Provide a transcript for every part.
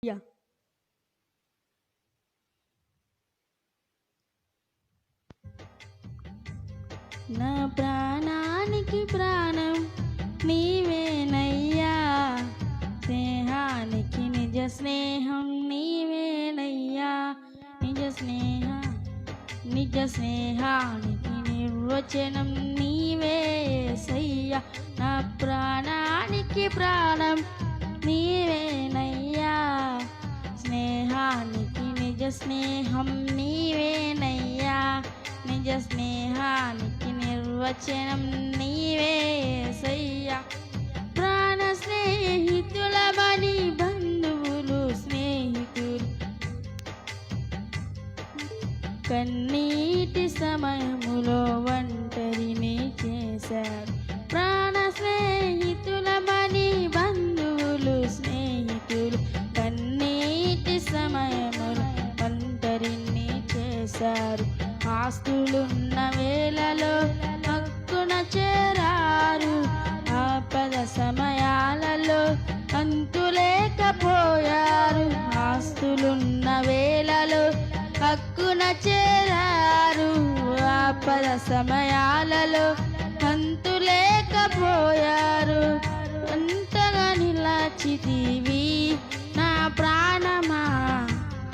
Yeah నా ప్రాణానికి ప్రాణం నీవేనయ్యా, స్నేహానికి నిజ స్నేహం నీవేనయ్యా, నిజ స్నేహానికి నిర్వచనం నీవే యేసయ్యా. నా ప్రాణానికి ప్రాణం నీవేనయ్యా, స్నేహానికి నిజ స్నేహం నీవేనయ్యా, నిజ స్నేహానికి నిర్వచనం నీవే యేసయ్యా. ప్రాణ స్నేహితులమని బంధువులు స్నేహితులు కన్నీటి సమయములో ఒంటరిని చేశారు. ప్రాణ స్నేహితులమని బంధువులు స్నేహితులు కన్నీటి సమయములో ఒంటరిని చేశారు. ఆస్తులున్న వేళలో హక్కున చేరారు, ఆపద సమయాలలో అంతులేకపోయారు. ఆస్తులున్న వేళలో హక్కున చేరారు, ఆపద సమయాలలో అంతులేకపోయారు. అంతగా నిలచితివి నా ప్రాణమా,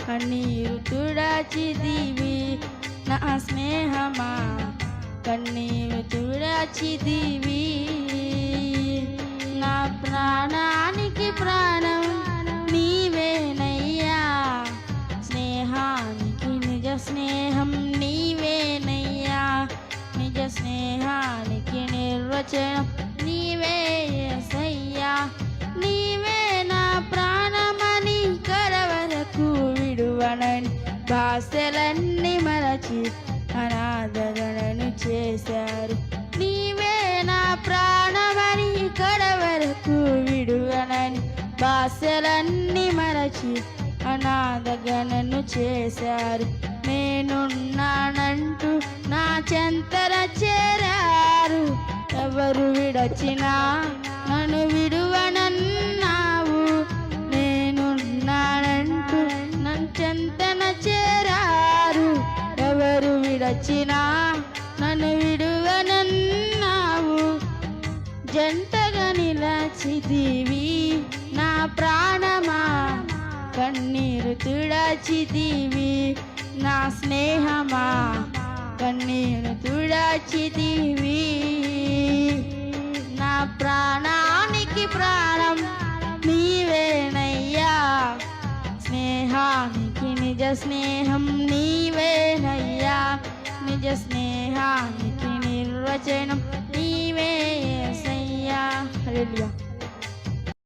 కన్నీరు తుడచితివి నా స్నేహమా, కన్నీరు తుడచితివి. నా ప్రాణానికి ప్రాణం నీవేనయ్యా, స్నేహానికి నిజ స్నేహం నీవేనయ్యా, నిజ స్నేహానికి నిర్వచనం నీవే యేసయ్యా. నీవే నా ప్రాణమని కడవరకు విడువనని భాషలన్నీ మరచి అనాథగణను చేశారు. నీవే నా ప్రాణమని కడవరకు విడువనని భాషలన్నీ మరచి అనాథగణను చేశారు. నేనున్నానంటూ నా చెంతర చేరారు, ఎవరు విడచినా నన్ను విడువనన్నావు. నేనున్నానంటూ నన్ను చెంతన చేరారు, ఎవరు విడచినా నన్ను విడువనన్నావు. జంటగా నిలచితివి నా ప్రాణమా, కన్నీరు తుడచితివి నా స్నేహమా, కన్నీరు తుడచితివి. నా ప్రాణానికి ప్రాణం నీవేనయ్యా, స్నేహానికి నిజ స్నేహం నీవేనయ్యా, నిజ స్నేహానికి నిర్వచనం నీవే యేసయ్యా. హల్లెలూయా.